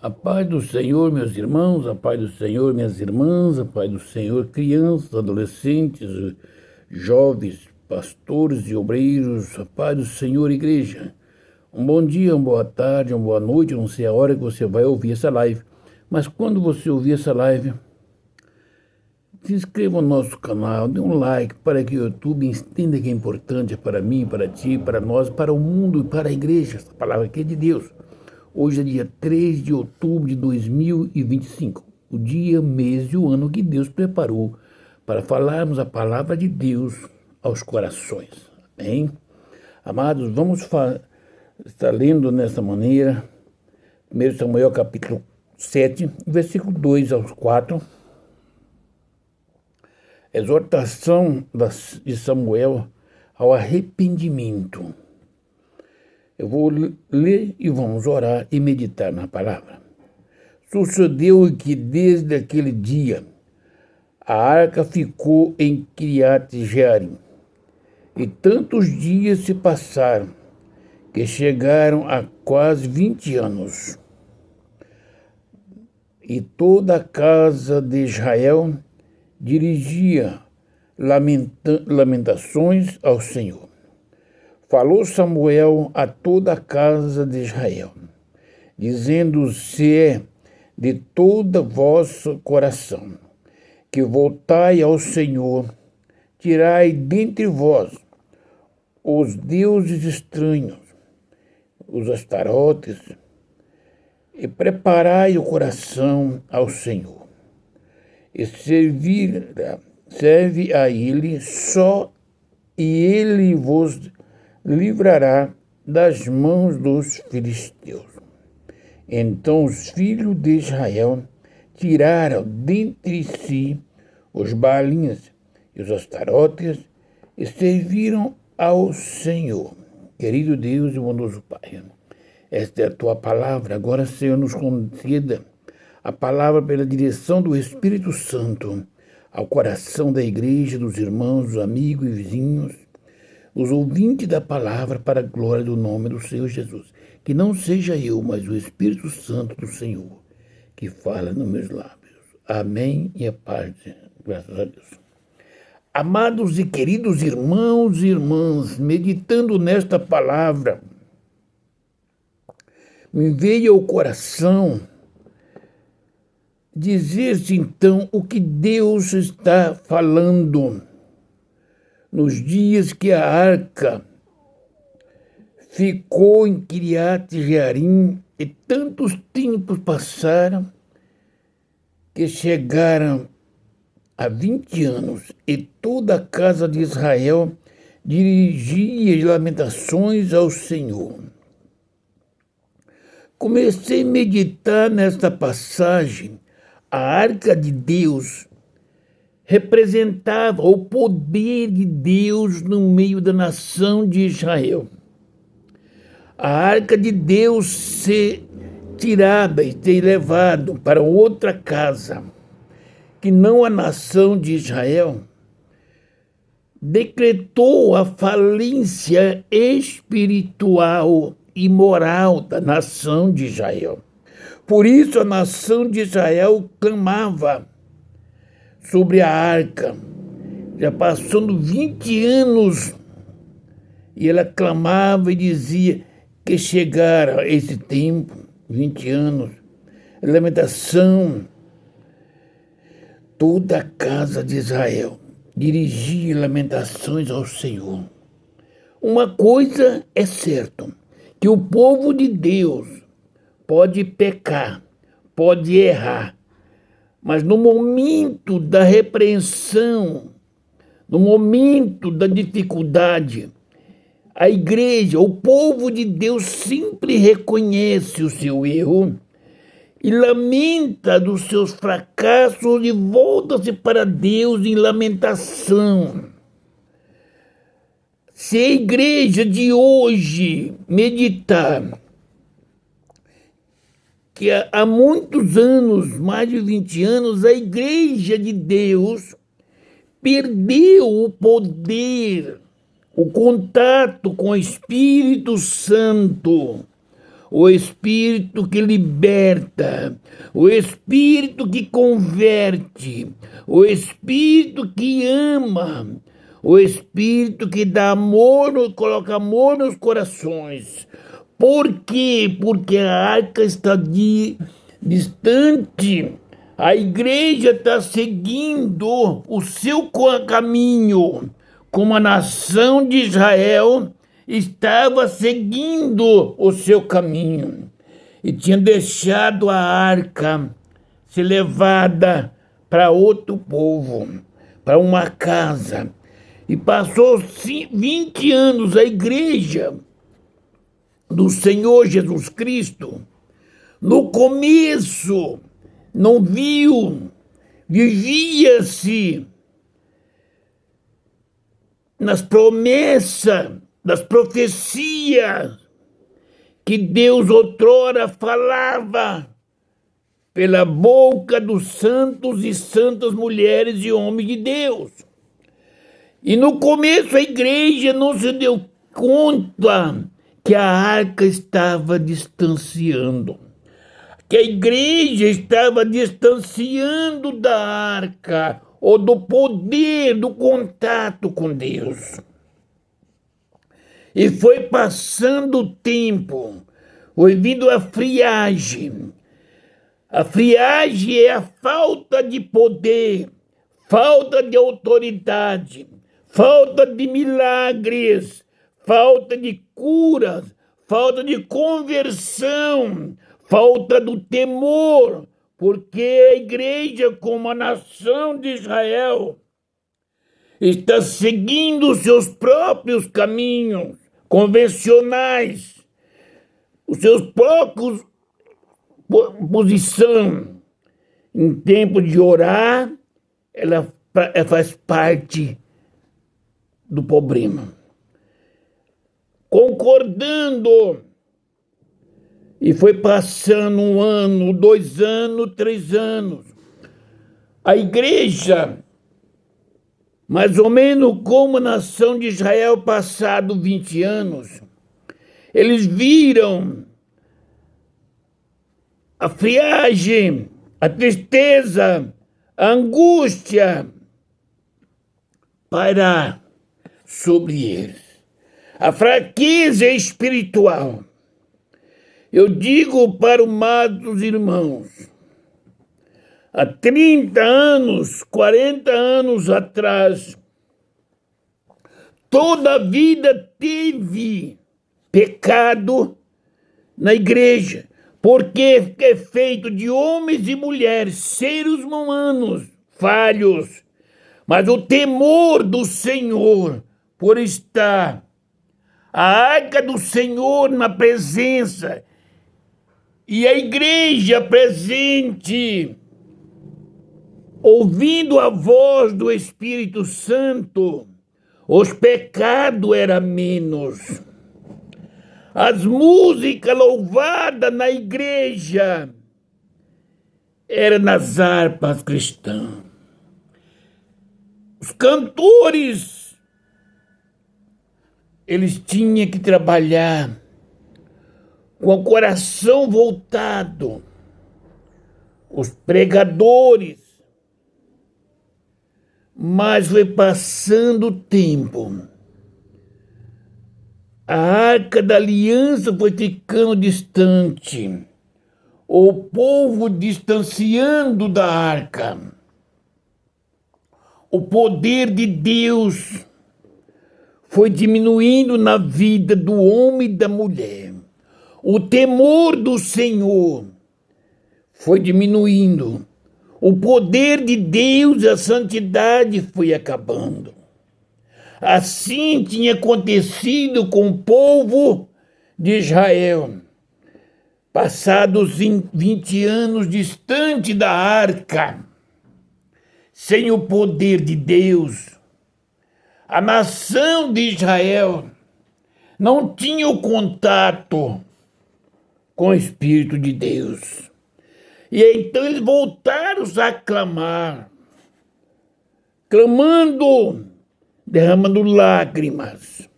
A paz do Senhor, meus irmãos, a paz do Senhor, minhas irmãs, a paz do Senhor, crianças, adolescentes, jovens, pastores e obreiros, a paz do Senhor, igreja. Um bom dia, uma boa tarde, uma boa noite, eu não sei a hora que você vai ouvir essa live, mas quando você ouvir essa live, se inscreva no nosso canal, dê um like para que o YouTube entenda que é importante para mim, para ti, para nós, para o mundo e para a igreja. Essa palavra aqui é de Deus. Hoje é dia 3 de outubro de 2025, o dia, mês e o ano que Deus preparou para falarmos a palavra de Deus aos corações. Amém? Amados, vamos estar lendo nessa maneira, 1 Samuel capítulo 7, versículo 2 aos 4, exortação de Samuel ao arrependimento. Eu vou ler e vamos orar e meditar na palavra. Sucedeu que desde aquele dia a arca ficou em Kiriat-Jearim, e tantos dias se passaram que chegaram a quase 20 anos. E toda a casa de Israel dirigia lamentações ao Senhor. Falou Samuel a toda a casa de Israel, dizendo: se é de todo vosso coração que voltai ao Senhor, tirai dentre vós os deuses estranhos, os astarotes, e preparai o coração ao Senhor, e serve a Ele só, e Ele vos livrará das mãos dos filisteus. Então os filhos de Israel tiraram dentre si os Baalins e os Astarotes e serviram ao Senhor. Querido Deus e bondoso Pai, esta é a tua palavra. Agora, Senhor, nos conceda a palavra pela direção do Espírito Santo ao coração da igreja, dos irmãos, dos amigos e vizinhos, os ouvintes da palavra, para a glória do nome do Senhor Jesus. Que não seja eu, mas o Espírito Santo do Senhor que fala nos meus lábios. Amém e a paz, graças a Deus. Amados e queridos irmãos e irmãs, meditando nesta palavra, me veio ao coração dizer-se então o que Deus está falando nos dias que a arca ficou em Kiriat-Jearim, e tantos tempos passaram que chegaram a 20 anos, e toda a casa de Israel dirigia lamentações ao Senhor. Comecei a meditar nesta passagem. A arca de Deus representava o poder de Deus no meio da nação de Israel. A arca de Deus ser tirada e ser levado para outra casa, que não a nação de Israel, decretou a falência espiritual e moral da nação de Israel. Por isso a nação de Israel clamava sobre a arca, já passando 20 anos, e ela clamava e dizia que chegara esse tempo, 20 anos, lamentação. Toda a casa de Israel dirigia lamentações ao Senhor. Uma coisa é certa, que o povo de Deus pode pecar, pode errar, mas no momento da repreensão, no momento da dificuldade, a igreja, o povo de Deus sempre reconhece o seu erro e lamenta dos seus fracassos e volta-se para Deus em lamentação. Se a igreja de hoje meditar que há muitos anos, mais de 20 anos, a igreja de Deus perdeu o poder, o contato com o Espírito Santo, o Espírito que liberta, o Espírito que converte, o Espírito que ama, o Espírito que dá amor, coloca amor nos corações. Por quê? Porque a arca está distante. A igreja está seguindo o seu caminho, como a nação de Israel estava seguindo o seu caminho e tinha deixado a arca ser levada para outro povo, para uma casa. E passou 20 anos a igreja do Senhor Jesus Cristo. No começo, não viu, vivia-se nas promessas, das profecias que Deus outrora falava pela boca dos santos e santas mulheres e homens de Deus. E no começo a igreja não se deu conta que a arca estava distanciando, que a igreja estava distanciando da arca ou do poder, do contato com Deus. E foi passando o tempo, foi vindo a friagem. A friagem é a falta de poder, falta de autoridade, falta de milagres, falta de curas, falta de conversão, falta do temor, porque a igreja, como a nação de Israel, está seguindo os seus próprios caminhos convencionais, os seus próprios posição. Em tempo de orar, ela faz parte do problema. Concordando, e foi passando 1 ano, 2 anos, 3 anos. A igreja, mais ou menos como a nação de Israel, passado 20 anos, eles viram a friagem, a tristeza, a angústia pairar sobre eles. A fraqueza espiritual. Eu digo para os amados irmãos, há 30 anos, 40 anos atrás, toda a vida teve pecado na igreja, porque é feito de homens e mulheres, seres humanos, falhos, mas o temor do Senhor, por estar a arca do Senhor na presença e a igreja presente, ouvindo a voz do Espírito Santo, os pecados eram menos. As músicas louvadas na igreja eram nas harpas cristãs. Os cantores, eles tinham que trabalhar com o coração voltado. Os pregadores. Mas foi passando o tempo. A arca da aliança foi ficando distante. O povo distanciando da arca. O poder de Deus foi diminuindo na vida do homem e da mulher. O temor do Senhor foi diminuindo. O poder de Deus, a santidade foi acabando. Assim tinha acontecido com o povo de Israel. Passados 20 anos distante da arca, sem o poder de Deus, a nação de Israel não tinha o contato com o Espírito de Deus. E então eles voltaram a clamar, clamando, derramando lágrimas.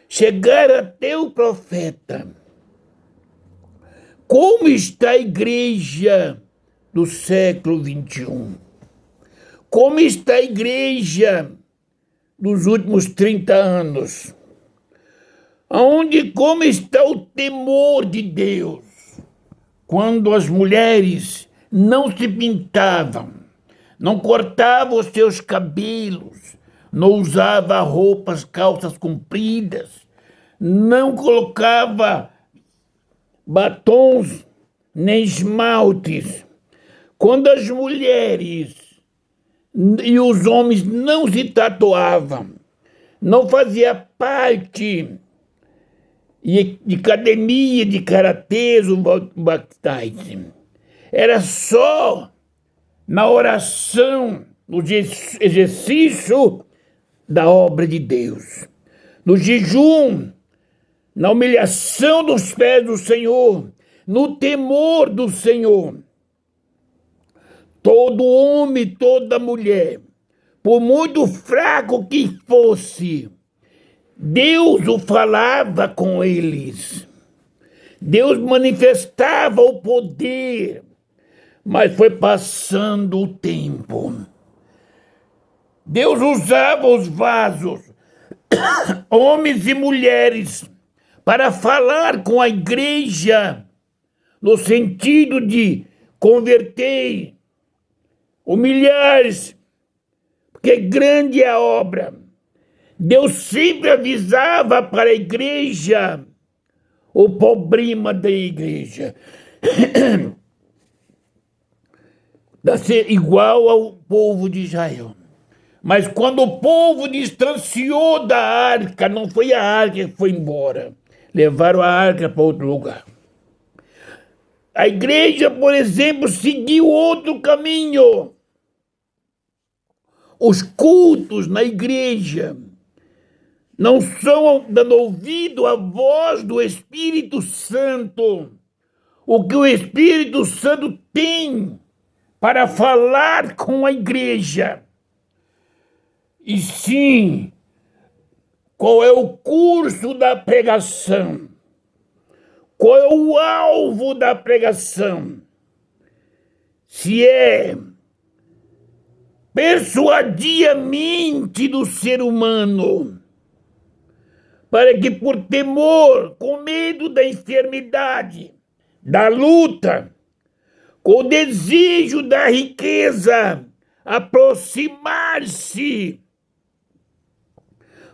Chegaram até o profeta Como está a igreja do século XXI? Como está a igreja dos últimos 30 anos? Como está o temor de Deus? Quando as mulheres não se pintavam, não cortavam os seus cabelos, não usava roupas, calças compridas, não colocava batons nem esmaltes. Quando as mulheres e os homens não se tatuavam, não fazia parte de academia, de karatê, baptise. Era só na oração, no exercício da obra de Deus, no jejum, na humilhação dos pés do Senhor, no temor do Senhor. Todo homem, toda mulher, por muito fraco que fosse, Deus o falava com eles. Deus manifestava o poder, mas foi passando o tempo. Deus usava os vasos, homens e mulheres, para falar com a igreja, no sentido de converter, humilhar-se, porque grande é a obra. Deus sempre avisava para a igreja o problema da igreja. De ser igual ao povo de Israel. Mas quando o povo distanciou da arca, não foi a arca que foi embora. Levaram a arca para outro lugar. A igreja, por exemplo, seguiu outro caminho. Os cultos na igreja não são dando ouvido à voz do Espírito Santo. O que o Espírito Santo tem para falar com a igreja. E sim, qual é o curso da pregação? Qual é o alvo da pregação? Se é persuadir a mente do ser humano para que por temor, com medo da enfermidade, da luta, com o desejo da riqueza, aproximar-se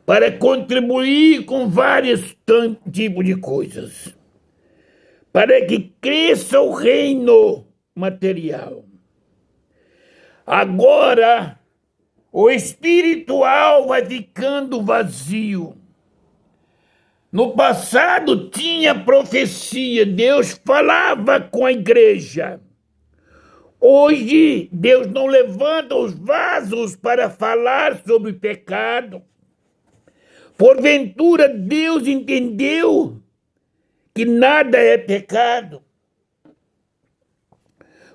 para contribuir com vários tipos de coisas, para que cresça o reino material. Agora, o espiritual vai ficando vazio. No passado tinha profecia, Deus falava com a igreja. Hoje, Deus não levanta os vasos para falar sobre pecado. Porventura, Deus entendeu que nada é pecado.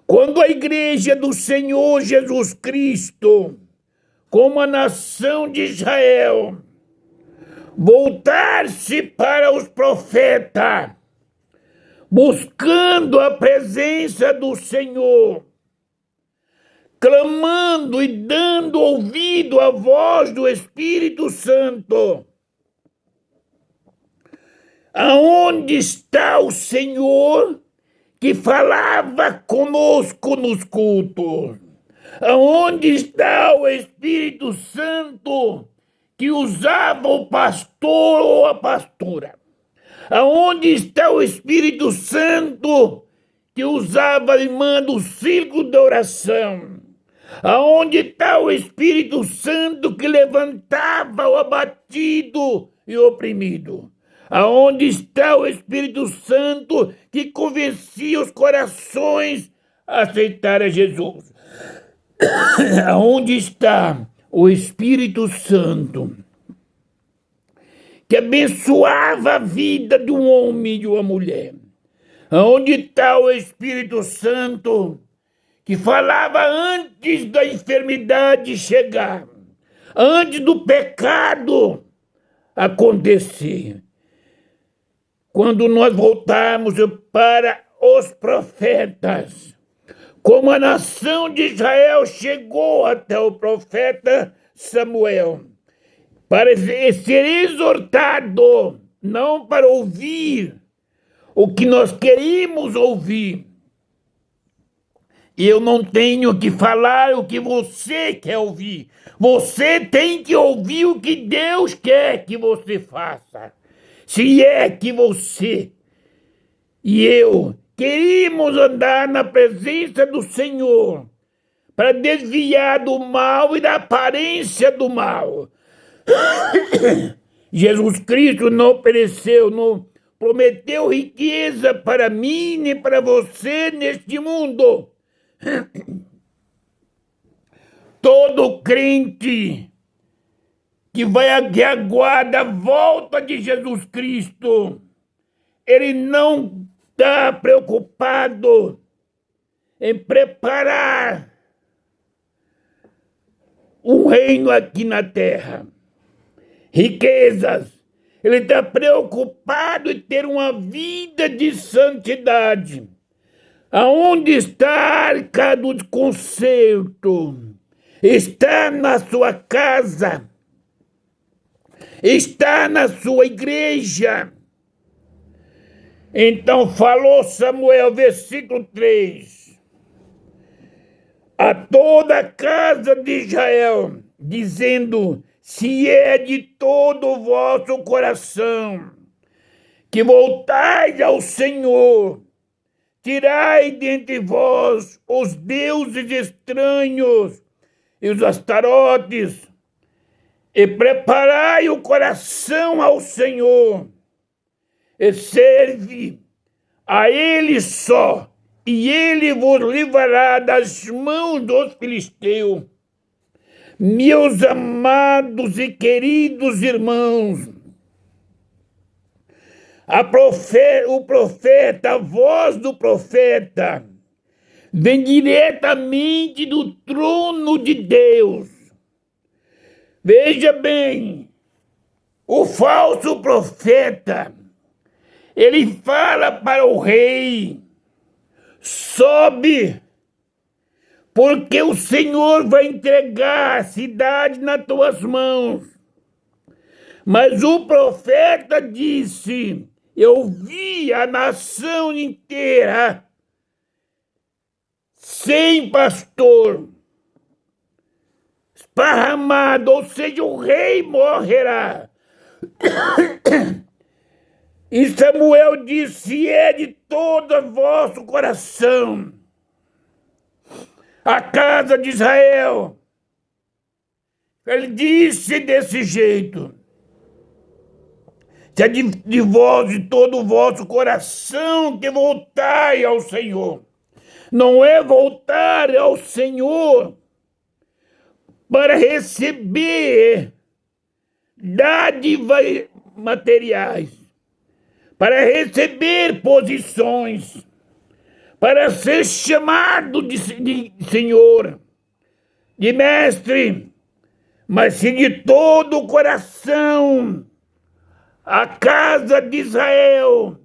Quando a igreja do Senhor Jesus Cristo, como a nação de Israel, voltar-se para os profetas, buscando a presença do Senhor, clamando e dando ouvido à voz do Espírito Santo. Aonde está o Senhor que falava conosco nos cultos? Aonde está o Espírito Santo que usava o pastor ou a pastora? Aonde está o Espírito Santo que usava a irmã do círculo da oração? Aonde está o Espírito Santo que levantava o abatido e o oprimido? Aonde está o Espírito Santo que convencia os corações a aceitar a Jesus? Aonde está o Espírito Santo que abençoava a vida de um homem e de uma mulher? Aonde está o Espírito Santo que falava antes da enfermidade chegar, antes do pecado acontecer? Quando nós voltarmos para os profetas, como a nação de Israel chegou até o profeta Samuel, para ser exortado, não para ouvir o que nós queríamos ouvir. Eu não tenho que falar o que você quer ouvir. Você tem que ouvir o que Deus quer que você faça. Se é que você e eu queríamos andar na presença do Senhor para desviar do mal e da aparência do mal. Jesus Cristo não pereceu, não prometeu riqueza para mim nem para você neste mundo. Todo crente que aguarda a volta de Jesus Cristo, ele não está preocupado em preparar um reino aqui na terra, riquezas. Ele está preocupado em ter uma vida de santidade. Aonde está a arca do concerto? Está na sua casa, está na sua igreja. Então falou Samuel, versículo 3, a toda a casa de Israel, dizendo: se é de todo o vosso coração que voltais ao Senhor, tirai dentre vós os deuses estranhos e os astarotes, e preparai o coração ao Senhor, e serve a Ele só, e Ele vos livrará das mãos dos filisteus. Meus amados e queridos irmãos, o profeta, a voz do profeta, vem diretamente do trono de Deus. Veja bem, o falso profeta, ele fala para o rei: sobe, porque o Senhor vai entregar a cidade nas tuas mãos. Mas o profeta disse: eu vi a nação inteira sem pastor, esparramado, ou seja, o rei morrerá. E Samuel disse: é de todo o vosso coração, a casa de Israel. Ele disse desse jeito: se é de vós, de todo o vosso coração, que voltai ao Senhor. Não é voltar ao Senhor para receber dádivas materiais, para receber posições, para ser chamado de Senhor, de mestre, mas se de todo o coração a casa de Israel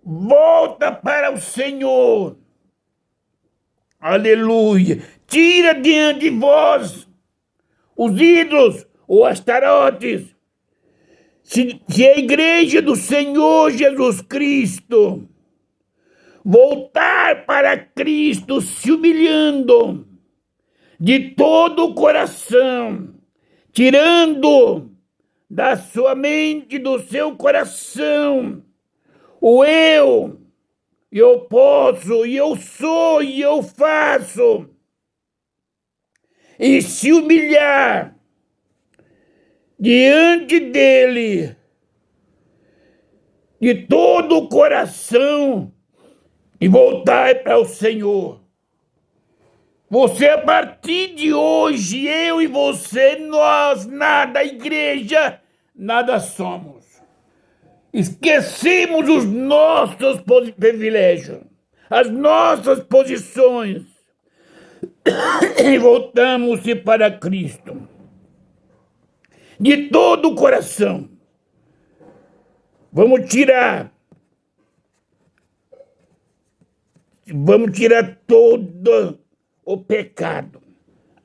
volta para o Senhor. Aleluia. Tira diante de vós os ídolos ou astarotes. Se a igreja do Senhor Jesus Cristo voltar para Cristo, se humilhando de todo o coração, tirando da sua mente, do seu coração, o eu posso, e eu sou, e eu faço, e se humilhar diante dele, de todo o coração, e voltar para o Senhor. Você, a partir de hoje, eu e você, nós, nada, a igreja, nada somos. Esquecemos os nossos privilégios, as nossas posições, e voltamos-se para Cristo. De todo o coração. Vamos tirar vamos tirar todo o pecado,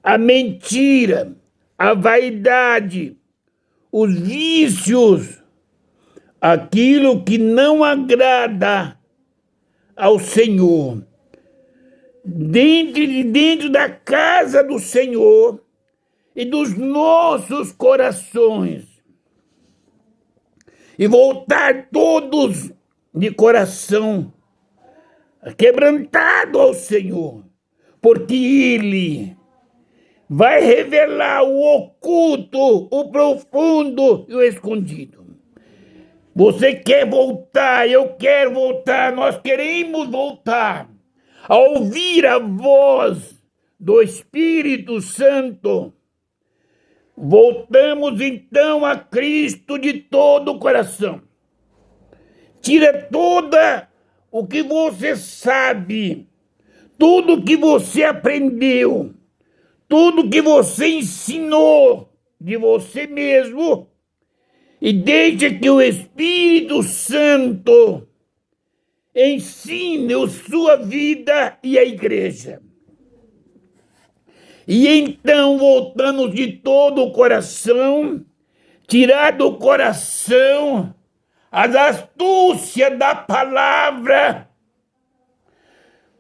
a mentira, a vaidade, os vícios, aquilo que não agrada ao Senhor. Dentro da casa do Senhor e dos nossos corações. E voltar todos de coração quebrantado ao Senhor, porque Ele vai revelar o oculto, o profundo e o escondido. Você quer voltar, eu quero voltar, nós queremos voltar a ouvir a voz do Espírito Santo. Voltamos então a Cristo de todo o coração. Tira toda o que você sabe, tudo que você aprendeu, tudo que você ensinou de você mesmo e deixa que o Espírito Santo ensine a sua vida e a igreja. E então voltamos de todo o coração, tirar do coração as astúcias da palavra,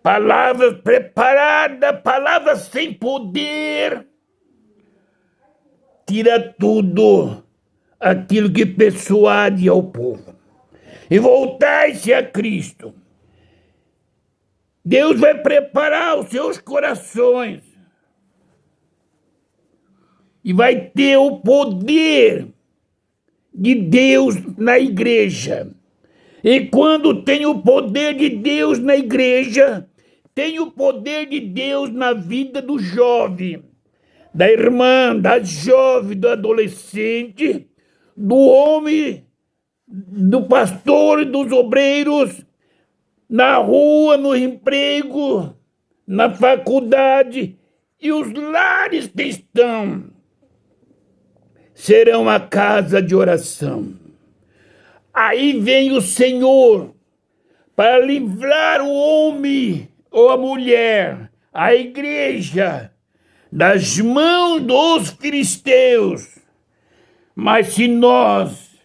palavras preparadas, palavras sem poder. Tira tudo aquilo que persuade ao povo. E voltar-se a Cristo. Deus vai preparar os seus corações. E vai ter o poder de Deus na igreja. E quando tem o poder de Deus na igreja, tem o poder de Deus na vida do jovem, da irmã, da jovem, do adolescente, do homem, do pastor e dos obreiros, na rua, no emprego, na faculdade, e os lares cristãos serão a casa de oração. Aí vem o Senhor para livrar o homem ou a mulher, a igreja, das mãos dos filisteus. Mas se nós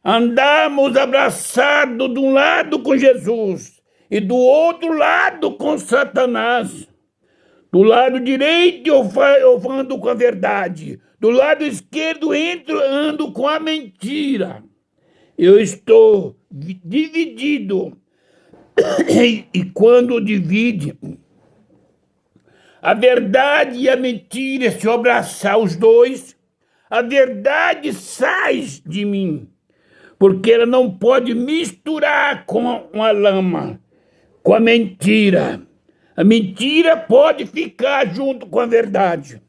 andarmos abraçados de um lado com Jesus e do outro lado com Satanás, do lado direito eu ando com a verdade, do lado esquerdo ando com a mentira. Eu estou dividido. E quando divide, a verdade e a mentira, se eu abraçar os dois, a verdade sai de mim, porque ela não pode misturar com a lama, com a mentira. A mentira pode ficar junto com a verdade.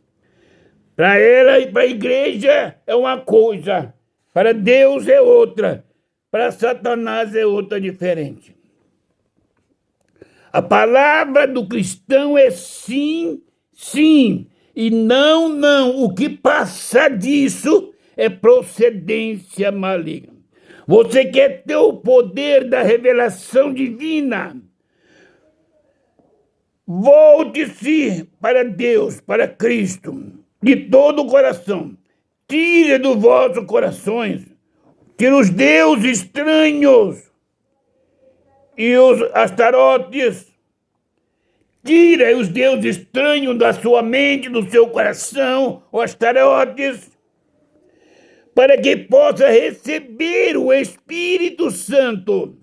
Para ela e para a igreja é uma coisa, para Deus é outra, para Satanás é outra diferente. A palavra do cristão é sim, sim, e não, não. O que passa disso é procedência maligna. Você quer ter o poder da revelação divina? Volte-se para Deus, para Cristo, de todo o coração. Tire dos vossos corações, tire os deuses estranhos e os astarotes. Tira os deuses estranhos da sua mente, do seu coração, os astarotes, para que possa receber o Espírito Santo.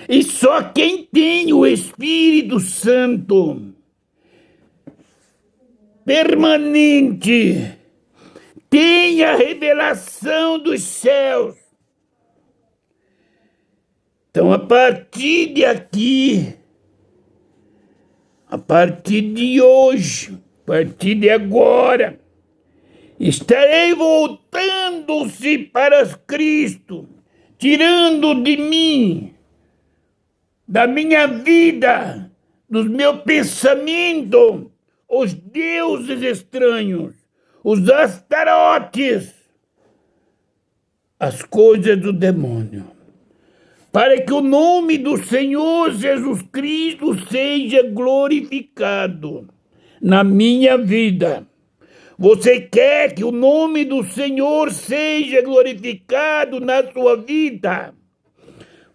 E só quem tem o Espírito Santo permanente tem a revelação dos céus. Então, a partir de aqui, a partir de hoje, a partir de agora, estarei voltando-se para Cristo, tirando de mim, da minha vida, dos meus pensamentos, os deuses estranhos, os astarotes, as coisas do demônio, para que o nome do Senhor Jesus Cristo seja glorificado na minha vida. Você quer que o nome do Senhor seja glorificado na sua vida?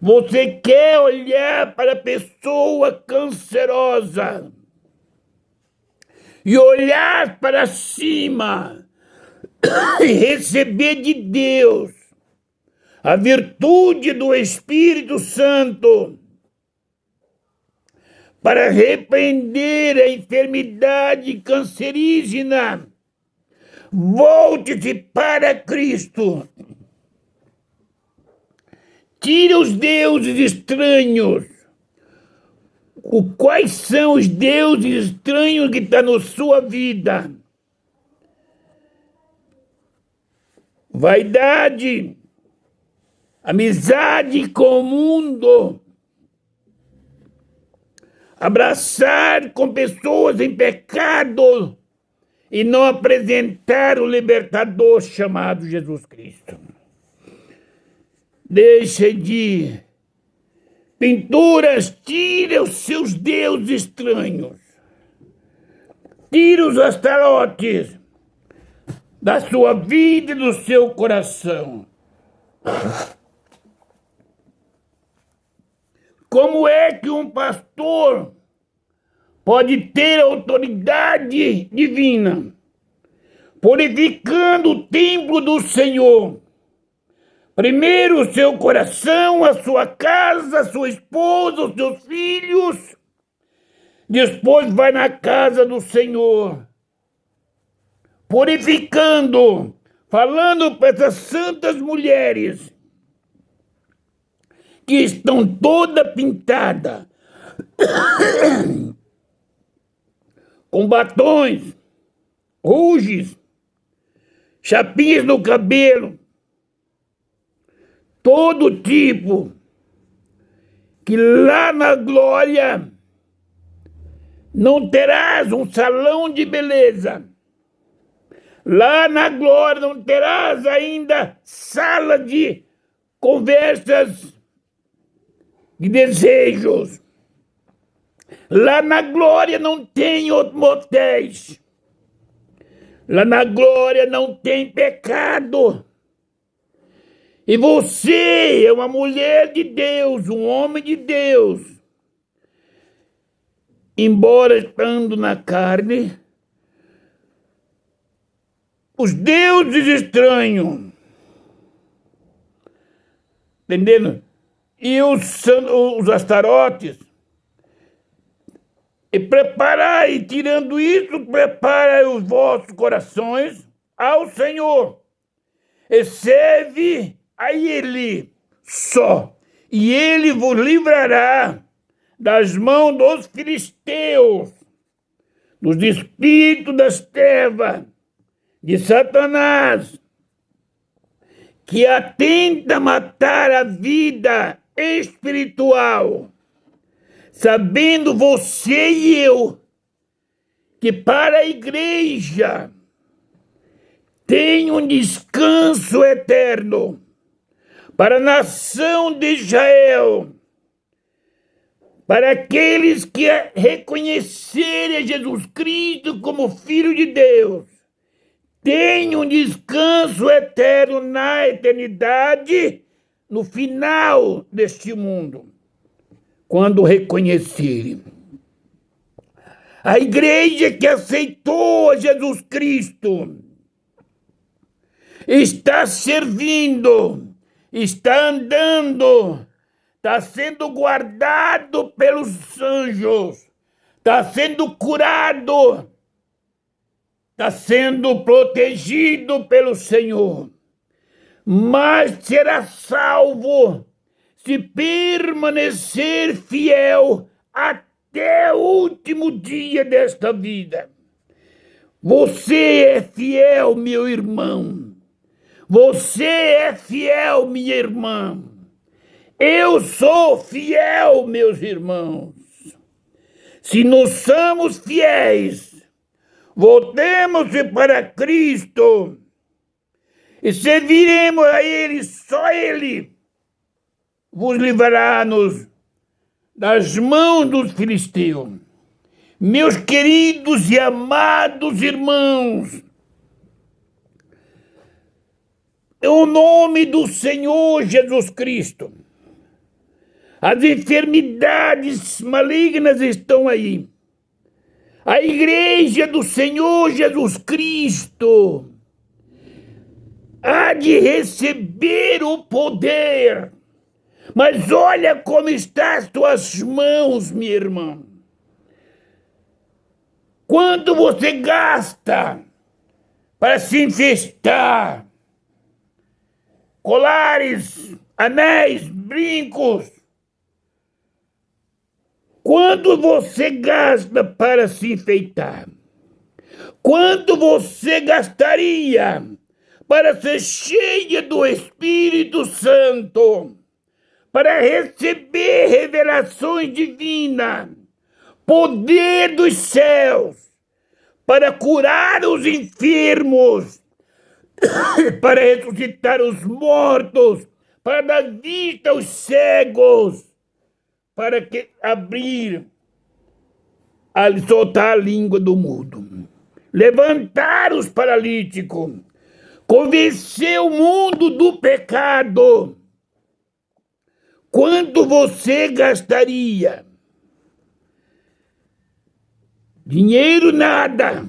Você quer olhar para a pessoa cancerosa e olhar para cima e receber de Deus a virtude do Espírito Santo para repreender a enfermidade cancerígena. Volte-se para Cristo. Tire os deuses estranhos. Quais são os deuses estranhos que estão na sua vida? Vaidade, amizade com o mundo, abraçar com pessoas em pecado e não apresentar o libertador chamado Jesus Cristo. Deixe de pinturas, tire os seus deuses estranhos, tire os astarotes da sua vida e do seu coração. Como é que um pastor pode ter autoridade divina, purificando o templo do Senhor? Primeiro o seu coração, a sua casa, a sua esposa, os seus filhos. Depois vai na casa do Senhor, purificando, falando para essas santas mulheres que estão toda pintada com batons, ruges, chapinhas no cabelo, todo tipo, que lá na glória não terás um salão de beleza. Lá na glória não terás ainda sala de conversas de desejos. Lá na glória não tem motéis. Lá na glória não tem pecado. E você é uma mulher de Deus, um homem de Deus. Embora estando na carne, os deuses estranhos, entendendo? E os astarotes, e preparai, tirando isso, preparai os vossos corações ao Senhor, e serve a Ele só, e Ele vos livrará das mãos dos filisteus, dos espíritos das trevas, de Satanás, que atenta matar a vida espiritual, sabendo você e eu que para a igreja tem um descanso eterno, para a nação de Israel, para aqueles que reconhecerem a Jesus Cristo como Filho de Deus, tem um descanso eterno na eternidade, no final deste mundo, quando reconhecerem. A igreja que aceitou a Jesus Cristo está servindo, está andando, está sendo guardado pelos anjos, está sendo curado, está sendo protegido pelo Senhor, mas será salvo se permanecer fiel até o último dia desta vida. Você é fiel, meu irmão. Você é fiel, minha irmã. Eu sou fiel, meus irmãos. Se nós somos fiéis, voltemos-se para Cristo e serviremos a Ele, só Ele, vos livrará das mãos dos filisteus. Meus queridos e amados irmãos, em nome do Senhor Jesus Cristo, as enfermidades malignas estão aí. A igreja do Senhor Jesus Cristo há de receber o poder. Mas olha como estão as tuas mãos, minha irmã. Quanto você gasta para se infestar? Colares, anéis, brincos. Quanto você gasta para se enfeitar? Quanto você gastaria para ser cheia do Espírito Santo? Para receber revelações divinas, poder dos céus, para curar os enfermos, para ressuscitar os mortos, para dar vista aos cegos, para abrir, soltar a língua do mudo, levantar os paralíticos, convencer o mundo do pecado. Quanto você gastaria? Dinheiro nada.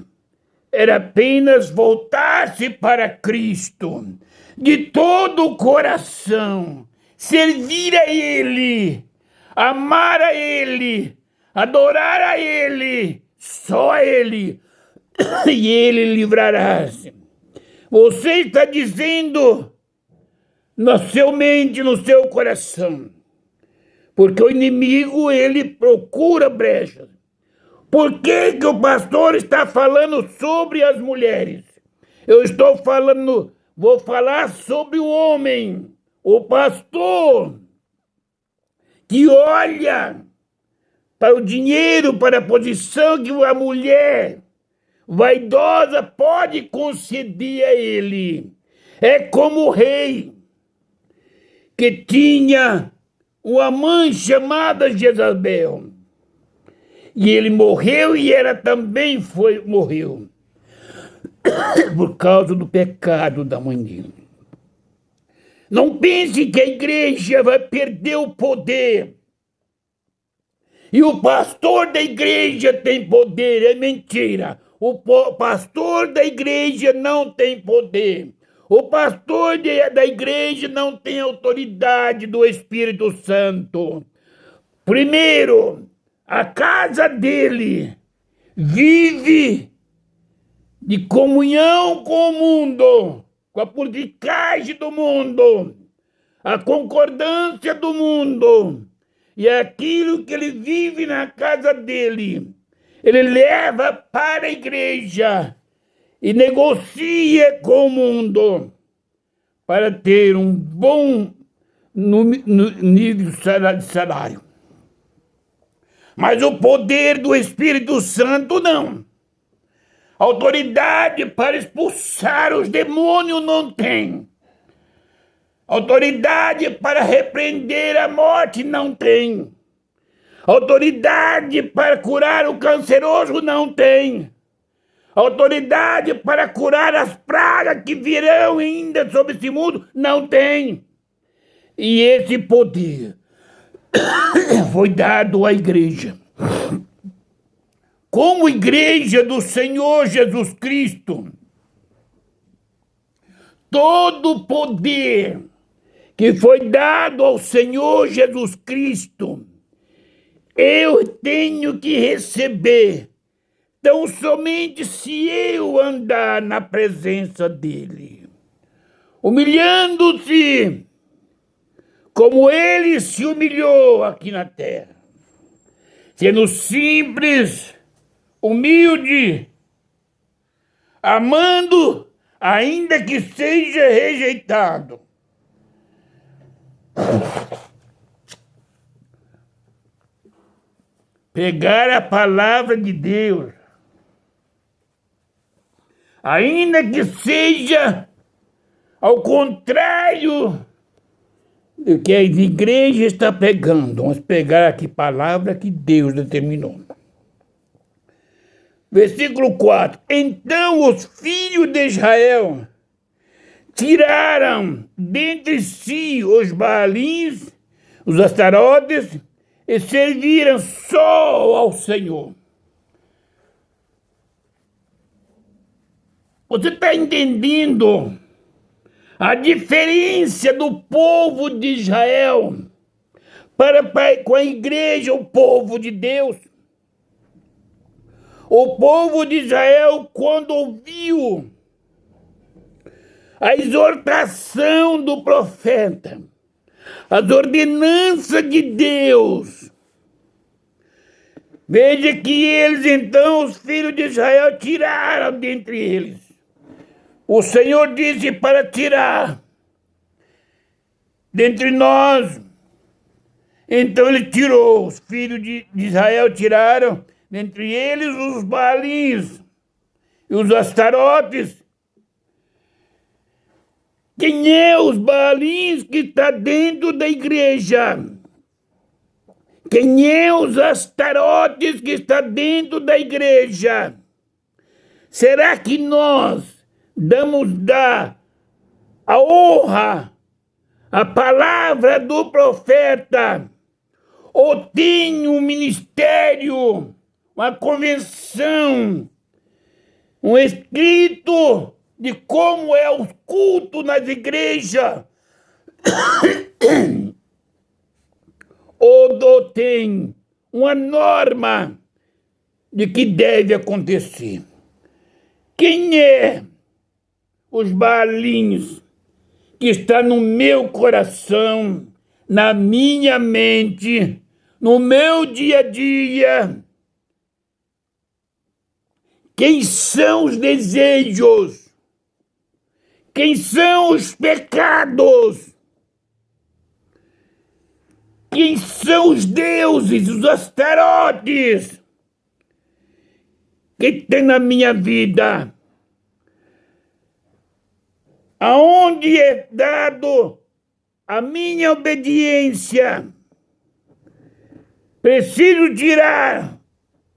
Era apenas voltar-se para Cristo de todo o coração, servir a Ele, amar a Ele, adorar a Ele, só a Ele, e Ele livrará-se. Você está dizendo na sua mente, no seu coração, porque o inimigo, ele procura brechas. Por que o pastor está falando sobre as mulheres? Eu estou falando, vou falar sobre o homem, o pastor, que olha para o dinheiro, para a posição que a mulher vaidosa pode conceder a ele. É como o rei que tinha uma mãe chamada Jezabel. E ele morreu e ela também morreu. Por causa do pecado da mãe dele. Não pense que a igreja vai perder o poder. E o pastor da igreja tem poder. É mentira. O pastor da igreja não tem poder. O pastor da igreja não tem autoridade do Espírito Santo. Primeiro, a casa dele vive de comunhão com o mundo, com a politicagem do mundo, a concordância do mundo. E aquilo que ele vive na casa dele, ele leva para a igreja e negocia com o mundo para ter um bom nível de salário. Mas o poder do Espírito Santo não. Autoridade para expulsar os demônios não tem. Autoridade para repreender a morte não tem. Autoridade para curar o canceroso não tem. Autoridade para curar as pragas que virão ainda sobre esse mundo não tem. E esse poder foi dado à igreja. Como igreja do Senhor Jesus Cristo, todo o poder que foi dado ao Senhor Jesus Cristo, eu tenho que receber, tão somente se eu andar na presença dele, humilhando-se, como ele se humilhou aqui na terra, sendo simples, humilde, amando, ainda que seja rejeitado. Pegar a palavra de Deus, ainda que seja ao contrário que a igreja está pegando. Vamos pegar aqui palavra que Deus determinou. Versículo 4. Então os filhos de Israel tiraram dentre si os Baalins, os Astarotes, e serviram só ao Senhor. Você está entendendo a diferença do povo de Israel com a igreja, o povo de Deus? O povo de Israel, quando ouviu a exortação do profeta, as ordenanças de Deus, veja que eles então, os filhos de Israel, tiraram dentre eles. O Senhor disse para tirar dentre nós. Então ele tirou, os filhos de Israel tiraram dentre eles os Baalins e os Astarotes. Quem é os Baalins que está dentro da igreja? Quem é os Astarotes que está dentro da igreja? Será que nós damos a honra, a palavra do profeta, ou tem um ministério, uma convenção, um escrito de como é o culto nas igrejas, ou tem uma norma de que deve acontecer? Quem é os Baalins que está no meu coração, na minha mente, no meu dia a dia? Quem são os desejos? Quem são os pecados? Quem são os deuses, os astarotes que tem na minha vida? Aonde é dado a minha obediência? Preciso tirar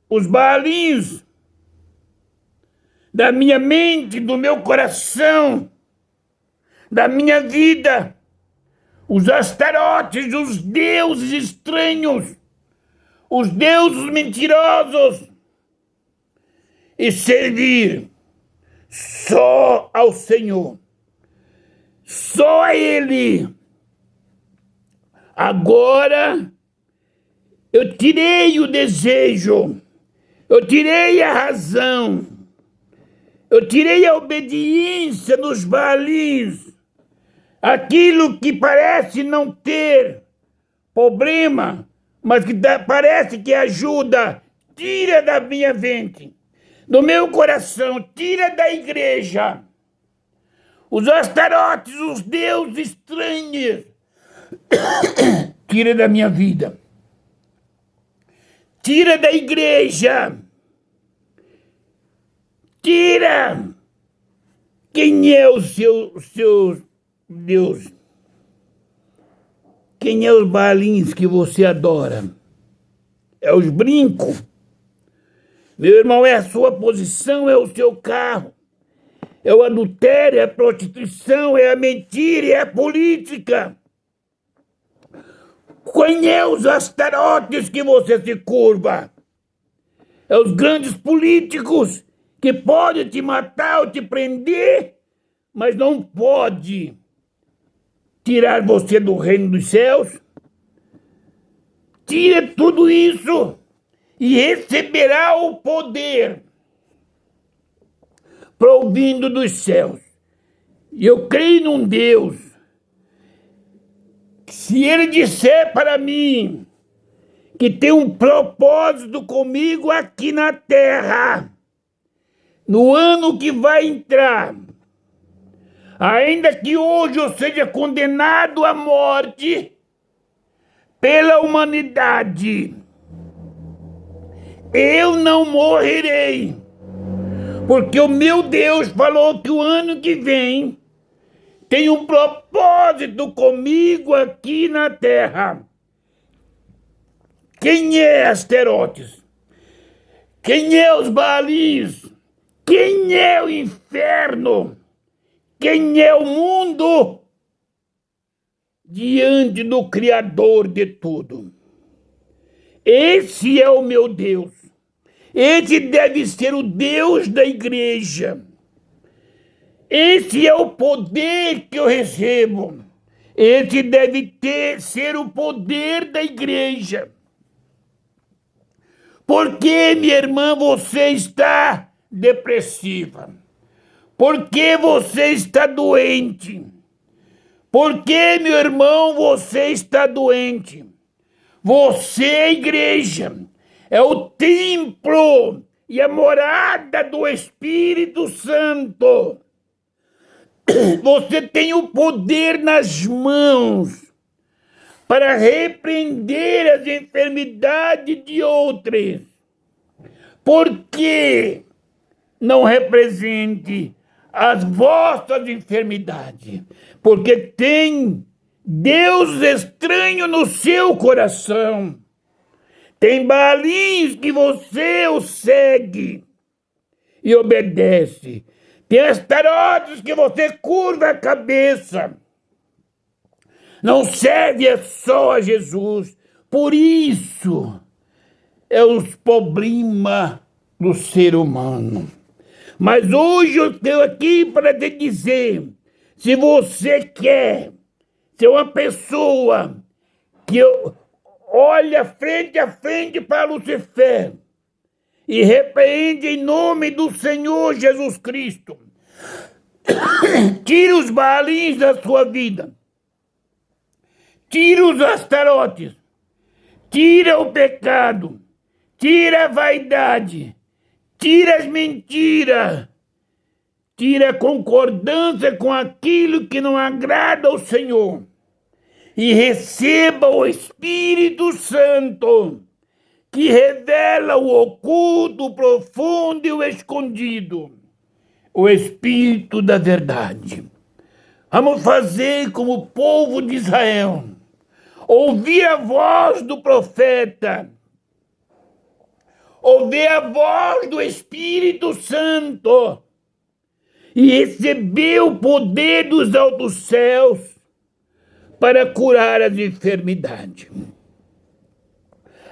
os Baalins da minha mente, do meu coração, da minha vida, os astarotes, os deuses estranhos, os deuses mentirosos, e servir só ao Senhor, só a Ele. Agora eu tirei o desejo, eu tirei a razão, eu tirei a obediência dos Baalins, aquilo que parece não ter problema, mas que parece que ajuda. Tira da minha mente, do meu coração, tira da igreja os astarotes, os deuses estranhos, tira da minha vida, tira da igreja, tira. Quem é o seu Deus? Quem é os Baalins que você adora? É os brincos? Meu irmão, é a sua posição, é o seu carro, é o adultério, é a prostituição, é a mentira, é a política. Quem é os astarotes que você se curva? É os grandes políticos que podem te matar ou te prender, mas não pode tirar você do reino dos céus. Tira tudo isso e receberá o poder provindo dos céus. E eu creio num Deus que, se Ele disser para mim que tem um propósito comigo aqui na terra, no ano que vai entrar, ainda que hoje eu seja condenado à morte pela humanidade, eu não morrerei, porque o meu Deus falou que o ano que vem tem um propósito comigo aqui na terra. Quem é Asterotes? Quem é os Baalins? Quem é o inferno? Quem é o mundo? Diante do Criador de tudo. Esse é o meu Deus. Esse deve ser o Deus da igreja. Esse é o poder que eu recebo. Esse deve ser o poder da igreja. Por que, minha irmã, você está depressiva? Por que você está doente? Por que, meu irmão, você está doente? Você, igreja, é o templo e a morada do Espírito Santo. Você tem o poder nas mãos para repreender as enfermidades de outros. Por que não represente as vossas enfermidades? Porque tem Deus estranho no seu coração. Tem Baalins que você o segue e obedece. Tem Astarotes que você curva a cabeça. Não serve só a Jesus. Por isso é os problemas do ser humano. Mas hoje eu estou aqui para te dizer, se você quer ser uma pessoa que olha frente a frente para Lucifer e repreende em nome do Senhor Jesus Cristo, tira os Baalins da sua vida. Tira os Astarotes, tira o pecado, tira a vaidade, tira as mentiras, tira a concordância com aquilo que não agrada ao Senhor e receba o Espírito Santo, que revela o oculto, o profundo e o escondido, o Espírito da verdade. Vamos fazer como o povo de Israel, ouvir a voz do profeta, ouvir a voz do Espírito Santo e receber o poder dos altos céus para curar as enfermidades.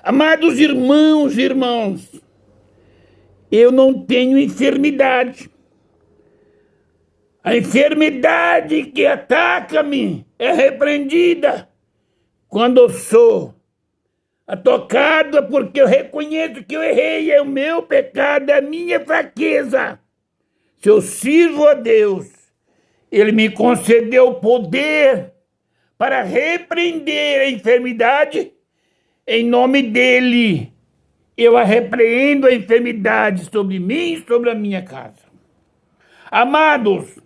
Amados irmãos e irmãs, eu não tenho enfermidade. A enfermidade que ataca-me é repreendida quando eu sou tocado, porque eu reconheço que eu errei, é o meu pecado, é a minha fraqueza. Se eu sirvo a Deus, Ele me concedeu o poder para repreender a enfermidade. Em nome dEle, eu repreendo a enfermidade sobre mim e sobre a minha casa. Amados,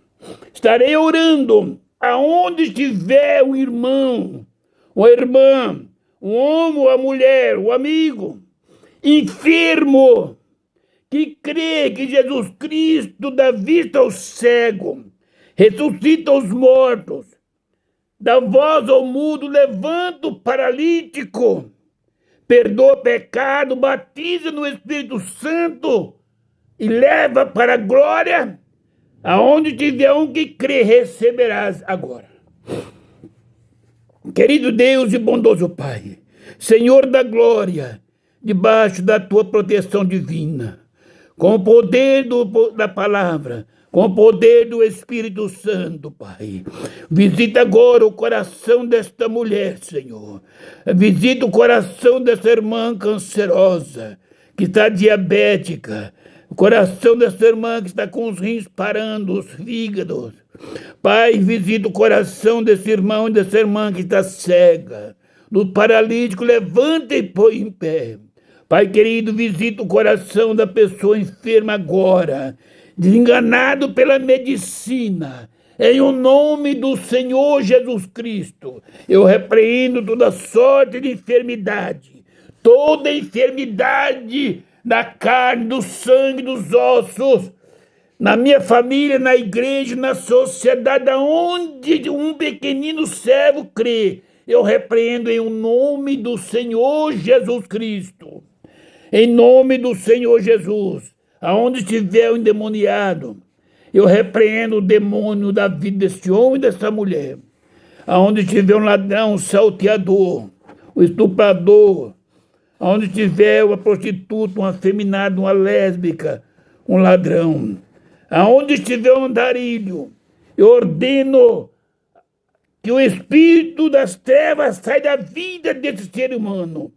estarei orando aonde estiver o irmão, uma irmã, um homem, uma mulher, um amigo, enfermo, que crê que Jesus Cristo dá vista ao cego, ressuscita os mortos, dá voz ao mudo, levanta o paralítico, perdoa o pecado, batiza no Espírito Santo e leva para a glória. Aonde tiver um que crê, receberás agora. Querido Deus e bondoso Pai, Senhor da glória, debaixo da tua proteção divina, com o poder da palavra, com o poder do Espírito Santo, Pai. Visita agora o coração desta mulher, Senhor. Visita o coração dessa irmã cancerosa, que está diabética. O coração dessa irmã que está com os rins parando, os fígados. Pai, visita o coração desse irmão e dessa irmã que está cega. Do paralítico, levanta e põe em pé. Pai querido, visita o coração da pessoa enferma agora, desenganado pela medicina. Em o nome do Senhor Jesus Cristo, eu repreendo toda sorte de enfermidade, toda enfermidade da carne, do sangue, dos ossos, na minha família, na igreja, na sociedade, onde um pequenino servo crê, eu repreendo em nome do Senhor Jesus Cristo. Em nome do Senhor Jesus, aonde estiver o endemoniado, eu repreendo o demônio da vida desse homem e dessa mulher. Aonde estiver um ladrão, um salteador, o estuprador, aonde tiver uma prostituta, uma afeminada, uma lésbica, um ladrão, aonde estiver um andarilho, eu ordeno que o espírito das trevas saia da vida desse ser humano,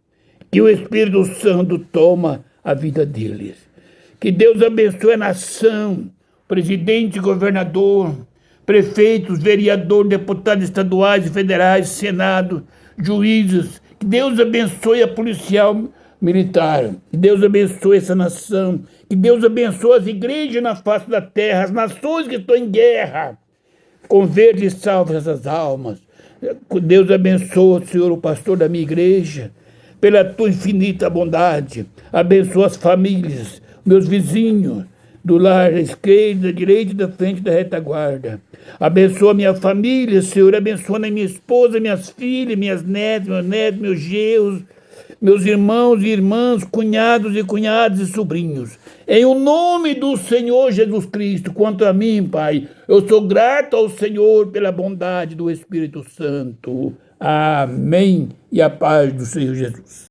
que o Espírito Santo toma a vida deles. Que Deus abençoe a nação, presidente, governador, prefeitos, vereadores, deputados estaduais e federais, senado, juízes. Que Deus abençoe a policial militar. Que Deus abençoe essa nação. Que Deus abençoe as igrejas na face da terra, as nações que estão em guerra. Converte e salve essas almas. Que Deus abençoe, Senhor, o pastor da minha igreja, pela tua infinita bondade. Abençoa as famílias, meus vizinhos, do lar, da esquerda, da direita e da frente da retaguarda. Abençoa minha família, Senhor, abençoa minha esposa, minhas filhas, minhas netas, meus netos, meus genros, meus irmãos e irmãs, cunhados e cunhadas e sobrinhos. Em o nome do Senhor Jesus Cristo, quanto a mim, Pai, eu sou grato ao Senhor pela bondade do Espírito Santo. Amém. E a paz do Senhor Jesus.